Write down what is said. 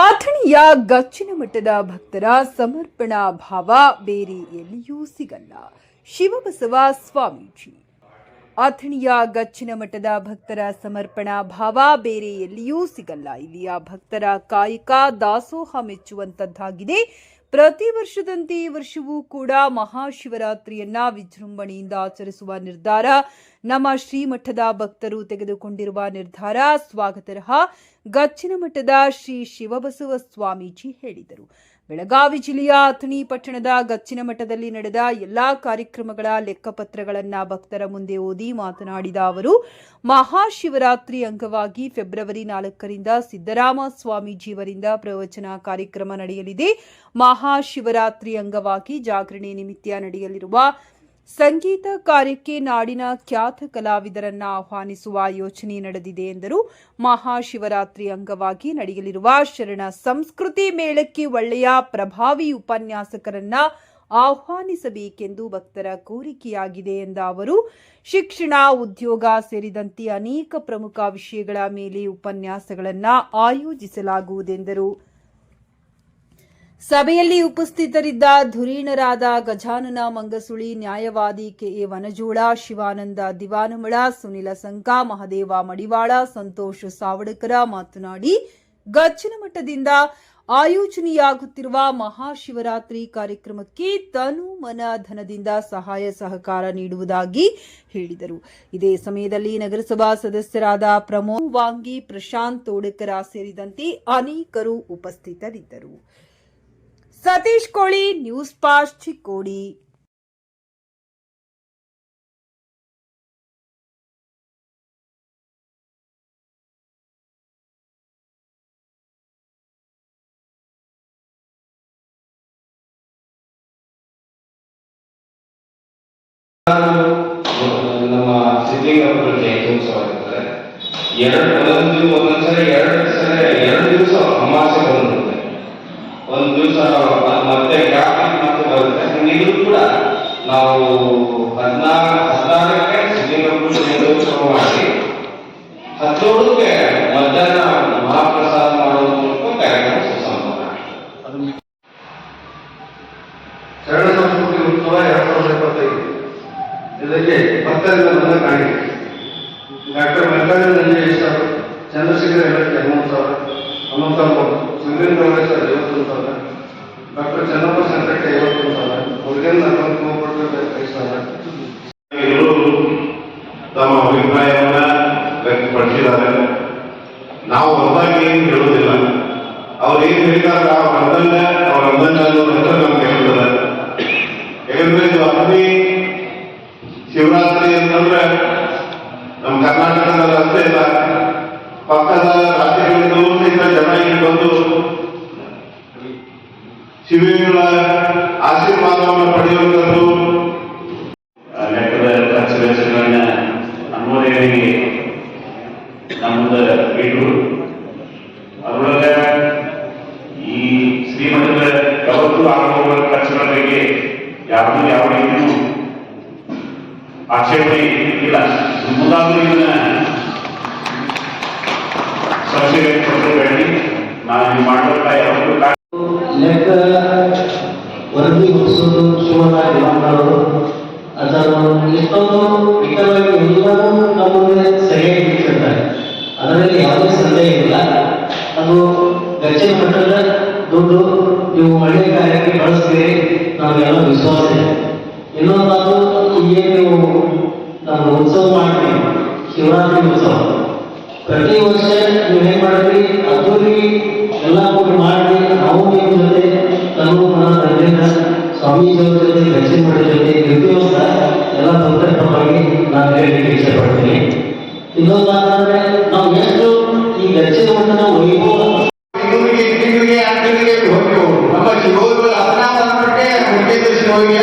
ಅಥಣಿಯ ಗಚ್ಚಿನ ಮಠದ ಭಕ್ತರ ಸಮರ್ಪಣಾ ಭಾವ ಬೇರೆ ಎಲ್ಲಿಯೂ ಸಿಗಲ್ಲ. ಶಿವಬಸವ ಸ್ವಾಮೀಜಿ. ಅಥಣಿಯ ಗಚ್ಚಿನ ಮಠದ ಭಕ್ತರ ಸಮರ್ಪಣಾ ಭಾವ ಬೇರೆ ಎಲ್ಲಿಯೂ ಸಿಗಲ್ಲ. ಇಲ್ಲಿಯ ಭಕ್ತರ ಕಾಯಕ ದಾಸೋಹ ಮೆಚ್ಚುವಂತದ್ದಾಗಿದೆ. ಪ್ರತಿ ವರ್ಷದಂತೆ ಈ ವರ್ಷವೂ ಕೂಡ ಮಹಾಶಿವರಾತ್ರಿಯನ್ನ ವಿಜೃಂಭಣೆಯಿಂದ ಆಚರಿಸುವ ನಿರ್ಧಾರ ನಮ್ಮ ಶ್ರೀಮಠದ ಭಕ್ತರು ತೆಗೆದುಕೊಂಡಿರುವ ನಿರ್ಧಾರ ಸ್ವಾಗತಾರ್ಹ. ಗಚ್ಚಿನ ಮಠದ ಶ್ರೀ ಶಿವಬಸವ ಸ್ವಾಮೀಜಿ ಹೇಳಿದರು. ಬೆಳಗಾವಿ ಜಿಲ್ಲೆಯ ಅಥಣಿ ಪಟ್ಟಣದ ಗಚ್ಚಿನ ಮಠದಲ್ಲಿ ನಡೆದ ಎಲ್ಲಾ ಕಾರ್ಯಕ್ರಮಗಳ ಲೆಕ್ಕಪತ್ರಗಳನ್ನ ಭಕ್ತರ ಮುಂದೆ ಓದಿ ಮಾತನಾಡಿದ ಅವರು, ಮಹಾಶಿವರಾತ್ರಿ ಅಂಗವಾಗಿ ಫೆಬ್ರವರಿ 4ರಿಂದ ಸಿದ್ದರಾಮ ಸ್ವಾಮೀಜಿಯವರಿಂದ ಪ್ರವಚನ ಕಾರ್ಯಕ್ರಮ ನಡೆಯಲಿದೆ. ಮಹಾಶಿವರಾತ್ರಿ ಅಂಗವಾಗಿ ಜಾಗರಣೆ ನಿಮಿತ್ತ ನಡೆಯಲಿರುವ ಸಂಗೀತ ಕಾರ್ಯಕ್ಕೆ ನಾಡಿನ ಖ್ಯಾತ ಕಲಾವಿದರನ್ನ ಆಹ್ವಾನಿಸುವ ಯೋಚನೆ ನಡೆದಿದೆ ಎಂದರು. ಮಹಾಶಿವರಾತ್ರಿ ಅಂಗವಾಗಿ ನಡೆಯಲಿರುವ ಶರಣ ಸಂಸ್ಕೃತಿ ಮೇಳಕ್ಕೆ ಒಳ್ಳೆಯ ಪ್ರಭಾವಿ ಉಪನ್ಯಾಸಕರನ್ನ ಆಹ್ವಾನಿಸಬೇಕೆಂದು ಭಕ್ತರ ಕೋರಿಕೆಯಾಗಿದೆ ಎಂದ ಅವರು, ಶಿಕ್ಷಣ, ಉದ್ಯೋಗ ಸೇರಿದಂತೆ ಅನೇಕ ಪ್ರಮುಖ ವಿಷಯಗಳ ಮೇಲೆ ಉಪನ್ಯಾಸಗಳನ್ನು ಆಯೋಜಿಸಲಾಗುವುದೆಂದರು. ಸಭೆಯಲ್ಲಿ ಉಪಸ್ಥಿತರಿದ್ದ ಧುರೀಣರಾದ ಗಜಾನನ ಮಂಗಸುಳಿ, ನ್ಯಾಯವಾದಿ ಕೆಎ ವನಜೋಳ, ಶಿವಾನಂದ ದಿವಾನಮಳ, ಸುನಿಲ ಸಂಕ, ಮಹದೇವ ಮಡಿವಾಳ, ಸಂತೋಷ್ ಸಾವಡಕರ ಮಾತನಾಡಿ, ಗಚ್ಚಿನ ಮಠದಿಂದ ಆಯೋಜನೆಯಾಗುತ್ತಿರುವ ಮಹಾಶಿವರಾತ್ರಿ ಕಾರ್ಯಕ್ರಮಕ್ಕೆ ತನು ಮನ ಧನದಿಂದ ಸಹಾಯ ಸಹಕಾರ ನೀಡುವುದಾಗಿ ಹೇಳಿದರು. ಇದೇ ಸಮಯದಲ್ಲಿ ನಗರಸಭಾ ಸದಸ್ಯರಾದ ಪ್ರಮೋದ್ ವಾಂಗಿ, ಪ್ರಶಾಂತ್ ತೋಡಕರ ಸೇರಿದಂತೆ ಅನೇಕರು ಉಪಸ್ಥಿತರಿದ್ದರು. ಸತೀಶ್ ಕೋಳಿ, ನ್ಯೂಸ್ ಪಾಸ್ಟ್, ಚಿಕ್ಕೋಡಿ. ನಮ್ಮ ಸಿದ್ಲಿಂಗಪುರ ಜಯಂತಿ ಉತ್ಸವ ಇರ್ತದೆ. ಎರಡು ದಿವಸ ಅಮಾವಾಸ್ಯೆ ಬಂದಿರುತ್ತೆ. ಒಂದು ದಿವಸ ಮತ್ತೆ ಗ್ಯಾಪ್ ಮತ್ತೆ ಬರುತ್ತೆ. ಹಂಗಿದ್ರು ಕೂಡ ನಾವು 16ಕ್ಕೆ ಸಿದ್ಲಿಂಗಪುರ ಜಯಂತಿ ಉತ್ಸವ ಮಾಡಿ 17ಕ್ಕೆ ಮಧ್ಯಾಹ್ನ ಮಹಾಪ್ರಸಾದ ಮಾಡುವ ಮೂಲಕ ಕಾರ್ಯಕ್ರಮ ಸುಸಂಪನ್ನ. ಶರಣ ಸಂಸ್ಕೃತಿ ಉತ್ಸವ 2025 ಇದಕ್ಕೆ ಭಕ್ತರಿಂದ ಬಂದ ಕಾಣಿಕೆ. Doctor Mallikarjuna Nanjesh sir, Chandrashekhar Hegde 11,000, Surendra sir 51,000, doctor Channappa Sankatte 51,000, Murugendra 5,000. ತಮ್ಮ ಅಭಿಪ್ರಾಯವನ್ನ ವ್ಯಕ್ತಪಡಿಸಿದ್ದಾರೆ. ನಾವು ಹೊಸದಾಗಿ ಏನು ಹೇಳುವುದಿಲ್ಲ. ಅವ್ರು ಏನು ಹೇಳಿದಾಗ ಅವ್ರ ನಮ್ಗೆ ಹೇಳ್ತದೆ. ಯಾಕಂದ್ರೆ ಇದು ಅಥಣಿ ಶಿವರಾತ್ರಿ ಅಂತಂದ್ರೆ ನಮ್ಮ ಕರ್ನಾಟಕದಲ್ಲಿ ಅಷ್ಟೇ ಇಲ್ಲ, ಪಕ್ಕದ ರಾಜ್ಯಗಳಿಂದಲೂ ಸಹಿತ ಜನ ಇಲ್ಲಿ ಬಂದು ಶಿವಗಳ ಆಶೀರ್ವಾದವನ್ನು ಪಡೆಯುವಂಥದ್ದು. ಲೆಕ್ಕದ ಖರ್ಚು ವೆಚ್ಚಗಳನ್ನ ಅನುಮೋದನೆಗೆ ನಮ್ಮದ ಇಟ್ಟರು. ಅದರೊಳಗೆ ಈ ಶ್ರೀಮಠದ ಯಾವತ್ತೂ ಆಗುವ ಖರ್ಚುಗಳ ಬಗ್ಗೆ ಯಾವ ರೀತಿಯೂ ಆಕ್ಷೇಪಣೆ ಇಲ್ಲ. ಮುಂದಾದರೂ ಇದನ್ನ ಸಂಶಯ ನಾನು ಮಾಡಬೇಕಾ ಯಾವತ್ತೂ ಲೆಕ್ಕ ವರದಿ ಹೊರಿಸೋದು ಶಿವನಾಗಿ ಮಾತಾಡೋದು ಅದನ್ನು ಎಷ್ಟೊಂದು ಇತರವಾಗಿ ಎಲ್ಲವೂ ನಮಗೆ ಸರಿಯಾಗಿ ಬಿಟ್ಟಿರ್ತಾರೆ. ಅದರಲ್ಲಿ ಯಾವುದೇ ಸಂದೇಹ ಇಲ್ಲ. ಅದು ಗಚ್ಚಿನ ಮಟ್ಟದ ದುಡ್ಡು ನೀವು ಒಳ್ಳೆಯ ಕಾರ್ಯಕ್ಕೆ ಬಳಸ್ತೀರಿ, ನಮಗೆಲ್ಲ ವಿಶ್ವಾಸ ಇದೆ. ಇನ್ನೊಂದು ಏನು ನೀವು ನಮ್ಮ ಉತ್ಸವ ಮಾಡ್ತೀವಿ, ಶಿವರಾತ್ರಿ ಉತ್ಸವ ಪ್ರತಿ ವರ್ಷ ನೀವು ಏನ್ ಮಾಡಿದ್ರಿ, ಅದ್ದೂರಿ ಎಲ್ಲ ಕೂಡಿ ಮಾಡಿ ನಾವು ನಿಮ್ಮ ಜೊತೆ ತನು ಮನ ಧನದಿಂದ ಸ್ವಾಮೀಜಿಯವರ ಜೊತೆ ಗಚ್ಚಿನ ಮಠದ ಜೊತೆ ಇರ್ತೀವಿ ಅಂತ ಎಲ್ಲ ಭಕ್ತರ ಪರವಾಗಿ ನಾನು ಹೇಳಲಿಕ್ಕೆ ಇಷ್ಟಪಡ್ತೀನಿ. ಇನ್ನೊಂದಾದ್ರೆ ನಾವು ಎಷ್ಟು ಈ ಗಚ್ಚಿನ ಮಠದ ವೈಭವ ನಮ್ಮ ಶಿವೋತ್ಸವ 16 ಮುರುಗೇಂದ್ರ ಶಿವೋಗಿ